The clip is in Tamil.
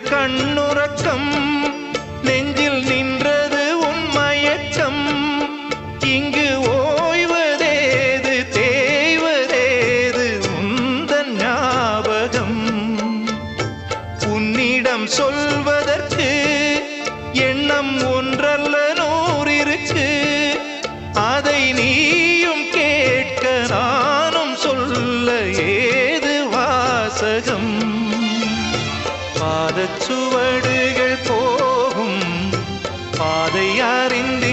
கண்ணுறக்கம் நெஞ்சில் நின்றது உன் மயக்கம் இங்கு ஓய்வதேது தேய்வதேது உந்தன் ஞாபகம் உன்னிடம் சொல்வதற்கு எண்ணம் ஒன்றல்ல நூறிருக்கு அதை நீயும் கேட்க நானும் சொல்ல ஏது வாசகம் பாதச்சுவடுகள் போகும் பாதை அறிந்து